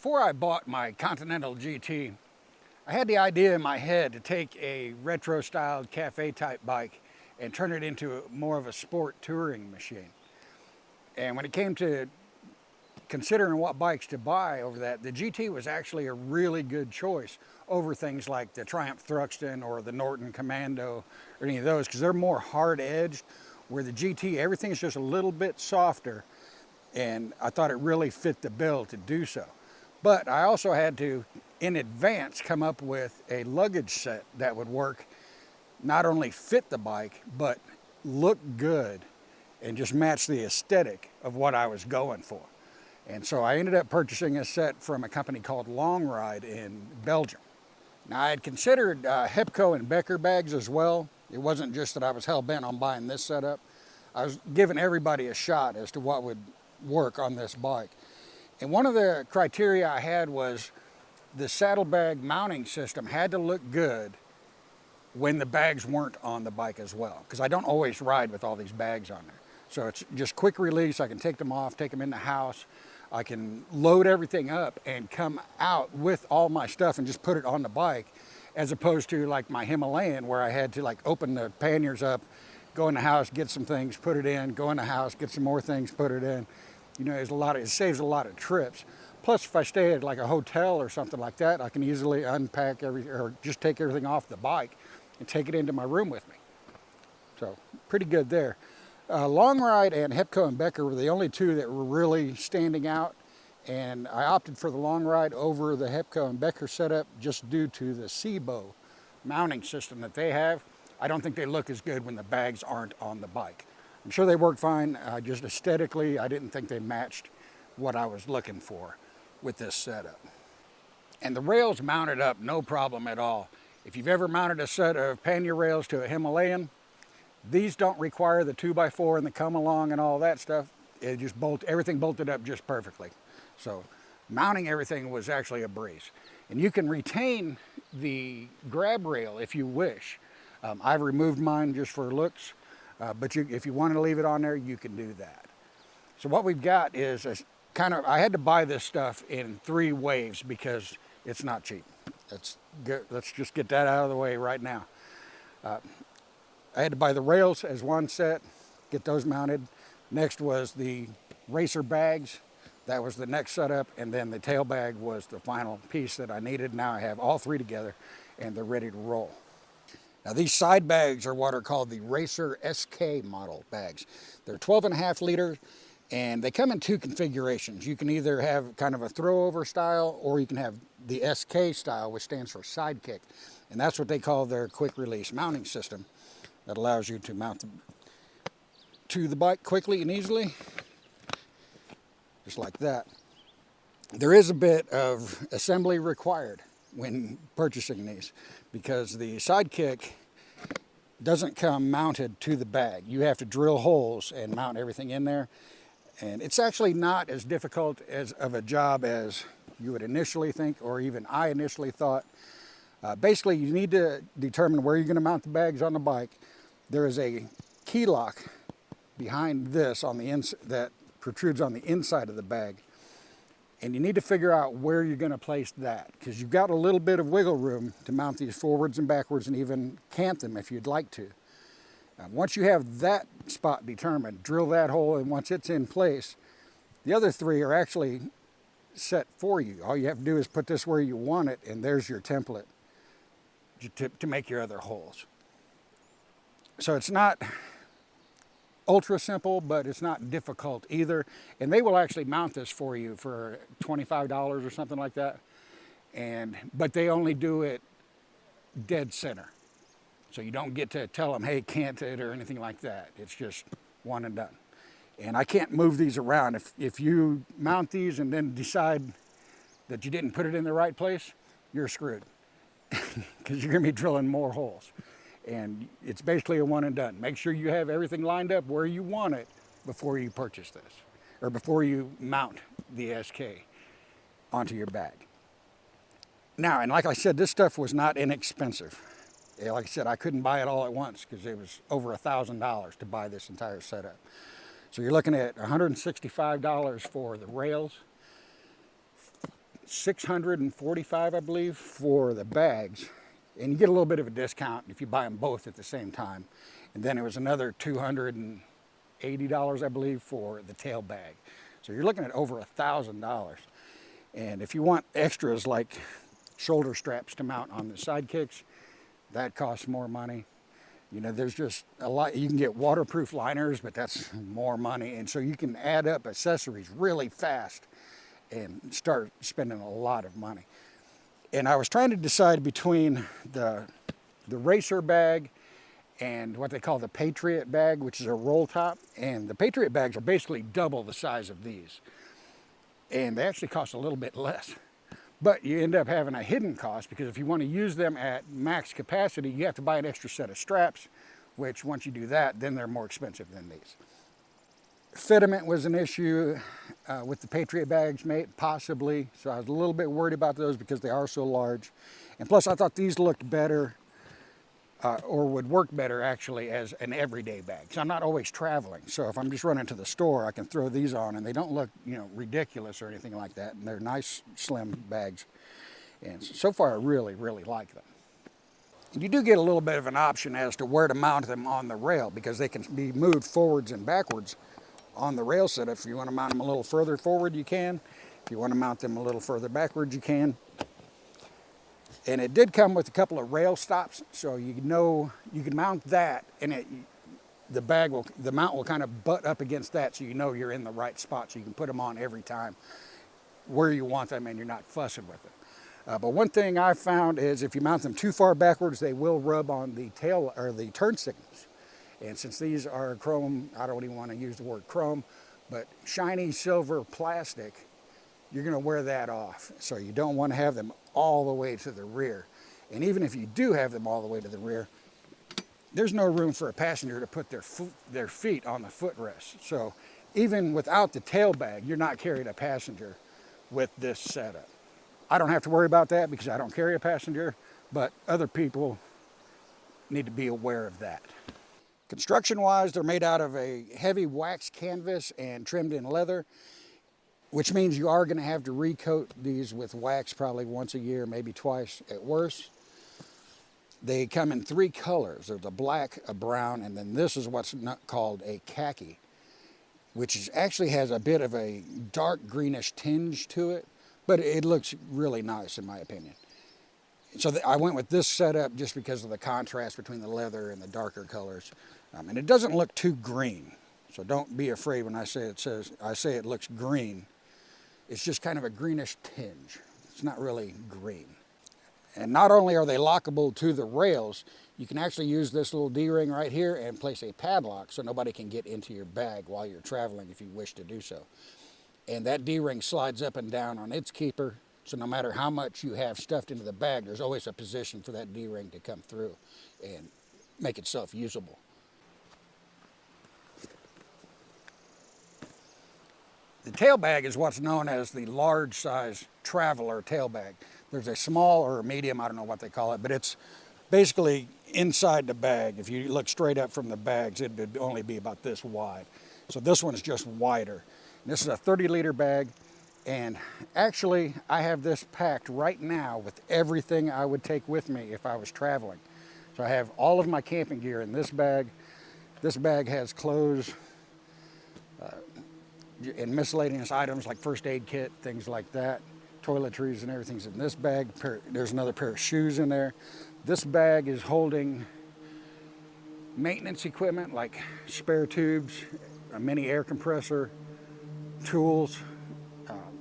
Before I bought my Continental GT, I had the idea in my head to take a retro-styled cafe-type bike and turn it into more of a sport touring machine. And when it came to considering what bikes to buy over that, the GT was actually a really good choice over things like the Triumph Thruxton or the Norton Commando or any of those, because they're more hard-edged, where the GT, everything's just a little bit softer, and I thought it really fit the bill to do so. But I also had to, in advance, come up with a luggage set that would work, not only fit the bike, but look good and just match the aesthetic of what I was going for. And so I ended up purchasing a set from a company called LongRide in Belgium. Now, I had considered Hepco and Becker bags as well. It wasn't just that I was hell-bent on buying this setup. I was giving everybody a shot as to what would work on this bike. And one of the criteria I had was the saddlebag mounting system had to look good when the bags weren't on the bike as well, because I don't always ride with all these bags on there. So it's just quick release. I can take them off, take them in the house. I can load everything up and come out with all my stuff and just put it on the bike, as opposed to like my Himalayan, where I had to like open the panniers up, go in the house, get some things, put it in, go in the house, get some more things, put it in. You know, it saves a lot of trips. Plus, if I stay at like a hotel or something like that, I can easily unpack or just take everything off the bike and take it into my room with me. So, pretty good there. LongRide and Hepco and Becker were the only two that were really standing out, and I opted for the LongRide over the Hepco and Becker setup just due to the SIBO mounting system that they have. I don't think they look as good when the bags aren't on the bike. I'm sure they work fine, just aesthetically, I didn't think they matched what I was looking for with this setup. And the rails mounted up no problem at all. If you've ever mounted a set of pannier rails to a Himalayan, these don't require the 2x4 and the come along and all that stuff. It just everything bolted up just perfectly. So mounting everything was actually a breeze. And you can retain the grab rail if you wish. I've removed mine just for looks. But if you want to leave it on there, you can do that. So what we've got is I had to buy this stuff in 3 waves because it's not cheap. Let's just get that out of the way right now. I had to buy the rails as one set, get those mounted. Next was the racer bags. That was the next setup. And then the tail bag was the final piece that I needed. Now I have all 3 together and they're ready to roll. Now these side bags are what are called the Racer SK model bags. They're 12.5 liter and they come in 2 configurations. You can either have kind of a throwover style or you can have the SK style, which stands for sidekick. And that's what they call their quick release mounting system that allows you to mount to the bike quickly and easily, just like that. There is a bit of assembly required when purchasing these, because the sidekick doesn't come mounted to the bag. You have to drill holes and mount everything in there. And it's actually not as difficult of a job as you would initially think, or even I initially thought. Basically, you need to determine where you're going to mount the bags on the bike. There is a key lock behind this that protrudes on the inside of the bag. And you need to figure out where you're going to place that, because you've got a little bit of wiggle room to mount these forwards and backwards and even cant them if you'd like to. Once you have that spot determined, drill that hole, and once it's in place, the other 3 are actually set for you. All you have to do is put this where you want it, and there's your template to make your other holes. So it's not ultra simple, but it's not difficult either. And they will actually mount this for you for $25 or something like that. But they only do it dead center. So you don't get to tell them, hey, cant it or anything like that. It's just one and done. And I can't move these around. If you mount these and then decide that you didn't put it in the right place, you're screwed. Because you're going to be drilling more holes. And it's basically a one and done. Make sure you have everything lined up where you want it before you purchase this, or before you mount the SK onto your bag. Now, and like I said, this stuff was not inexpensive. Like I said, I couldn't buy it all at once because it was over $1,000 to buy this entire setup. So you're looking at $165 for the rails, $645, I believe, for the bags. And you get a little bit of a discount if you buy them both at the same time. And then it was another $280, I believe, for the tail bag. So you're looking at over $1,000. And if you want extras like shoulder straps to mount on the sidekicks, that costs more money. You know, there's just a lot. You can get waterproof liners, but that's more money. And so you can add up accessories really fast and start spending a lot of money. And I was trying to decide between the racer bag and what they call the Patriot bag, which is a roll top. And the Patriot bags are basically double the size of these. And they actually cost a little bit less. But you end up having a hidden cost, because if you want to use them at max capacity, you have to buy an extra set of straps, which once you do that, then they're more expensive than these. Fitment was an issue with the Patriot bags, possibly. So I was a little bit worried about those because they are so large. And plus I thought these looked better, or would work better actually as an everyday bag. So I'm not always traveling. So if I'm just running to the store, I can throw these on and they don't look, you know, ridiculous or anything like that. And they're nice, slim bags. And so far I really, really like them. And you do get a little bit of an option as to where to mount them on the rail, because they can be moved forwards and backwards on the rail setup. If you want to mount them a little further forward, you can. If you want to mount them a little further backwards, you can. And it did come with a couple of rail stops, so you know you can mount that, and the mount will kind of butt up against that, so you know you're in the right spot, so you can put them on every time where you want them, and you're not fussing with them. But one thing I found is if you mount them too far backwards, they will rub on the tail or the turn signals. And since these are chrome, I don't even want to use the word chrome, but shiny silver plastic, you're going to wear that off. So you don't want to have them all the way to the rear. And even if you do have them all the way to the rear, there's no room for a passenger to put their feet on the footrest. So even without the tail bag, you're not carrying a passenger with this setup. I don't have to worry about that because I don't carry a passenger, but other people need to be aware of that. Construction-wise, they're made out of a heavy wax canvas and trimmed in leather, which means you are going to have to recoat these with wax probably once a year, maybe twice at worst. They come in 3 colors. There's a black, a brown, and then this is what's called a khaki, which actually has a bit of a dark greenish tinge to it, but it looks really nice in my opinion. So I went with this setup just because of the contrast between the leather and the darker colors. And it doesn't look too green, so don't be afraid when I say it looks green. It's just kind of a greenish tinge. It's not really green. And not only are they lockable to the rails, you can actually use this little D-ring right here and place a padlock so nobody can get into your bag while you're traveling if you wish to do so. And that D-ring slides up and down on its keeper, so no matter how much you have stuffed into the bag, there's always a position for that D-ring to come through and make itself usable. The tail bag is what's known as the large size traveler tail bag. There's a small or a medium, I don't know what they call it, but it's basically inside the bag. If you look straight up from the bags, it would only be about this wide. So this one's just wider. And this is a 30-liter bag, and actually I have this packed right now with everything I would take with me if I was traveling. So I have all of my camping gear in this bag. This bag has clothes, and miscellaneous items like first aid kit, things like that. Toiletries and everything's in this bag. There's another pair of shoes in there. This bag is holding maintenance equipment like spare tubes, a mini air compressor, tools.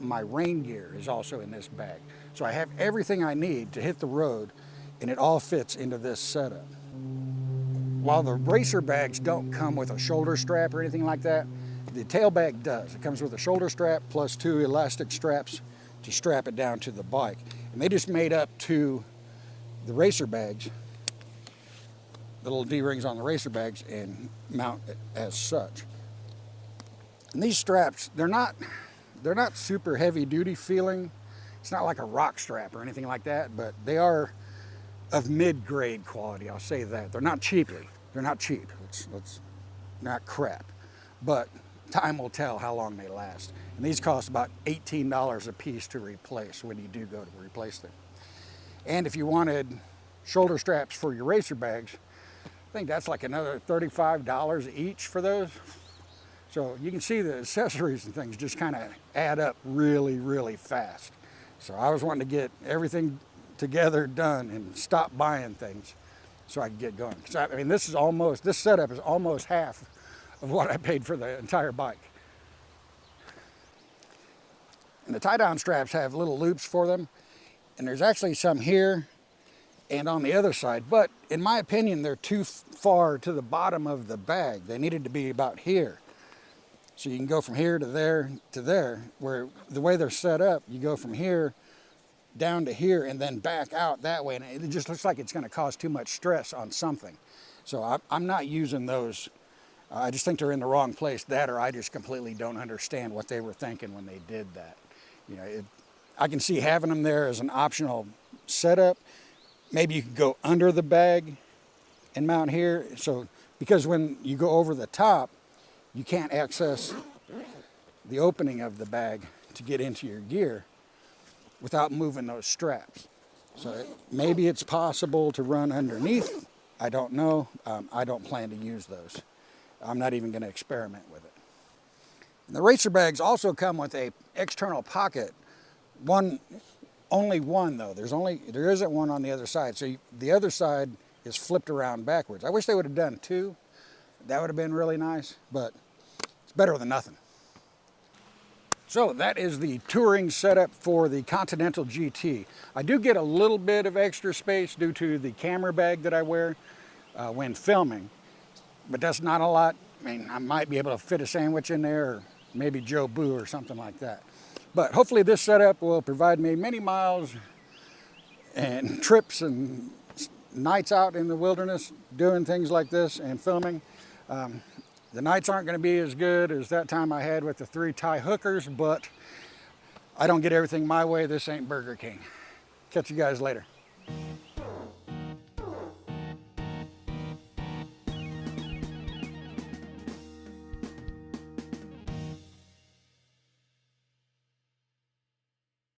My rain gear is also in this bag. So I have everything I need to hit the road, and it all fits into this setup. While the racer bags don't come with a shoulder strap or anything like that, the tail bag does. It comes with a shoulder strap plus 2 elastic straps to strap it down to the bike. And they just made up to the racer bags, the little D-rings on the racer bags, and mount it as such. And these straps, they're not super heavy duty feeling. It's not like a rock strap or anything like that, but they are of mid-grade quality, I'll say that. They're not cheap. Let's not crap. But time will tell how long they last. And these cost about $18 a piece to replace when you do go to replace them. And if you wanted shoulder straps for your racer bags, I think that's like another $35 each for those. So you can see the accessories and things just kind of add up really, really fast. So I was wanting to get everything together, done, and stop buying things so I could get going. So, I mean, this setup is almost half of what I paid for the entire bike. And the tie-down straps have little loops for them, and there's actually some here and on the other side, but in my opinion, they're too far to the bottom of the bag. They needed to be about here. So you can go from here to there, where the way they're set up, you go from here down to here and then back out that way, and it just looks like it's going to cause too much stress on something. So I'm not using those. I just think they're in the wrong place, that or I just completely don't understand what they were thinking when they did that. You know, I can see having them there as an optional setup. Maybe you could go under the bag and mount here. So, because when you go over the top, you can't access the opening of the bag to get into your gear without moving those straps. So maybe it's possible to run underneath. I don't know. I don't plan to use those. I'm not even going to experiment with it. And the racer bags also come with a external pocket. Only one though. There isn't one on the other side. So the other side is flipped around backwards. I wish they would have done two. That would have been really nice, but it's better than nothing. So that is the touring setup for the Continental GT. I do get a little bit of extra space due to the camera bag that I wear when filming, but that's not a lot. I mean, I might be able to fit a sandwich in there, or maybe Joe Boo or something like that. But hopefully this setup will provide me many miles and trips and nights out in the wilderness doing things like this and filming. The nights aren't going to be as good as that time I had with the 3 tie hookers, but I don't get everything my way. This ain't Burger King. Catch you guys later.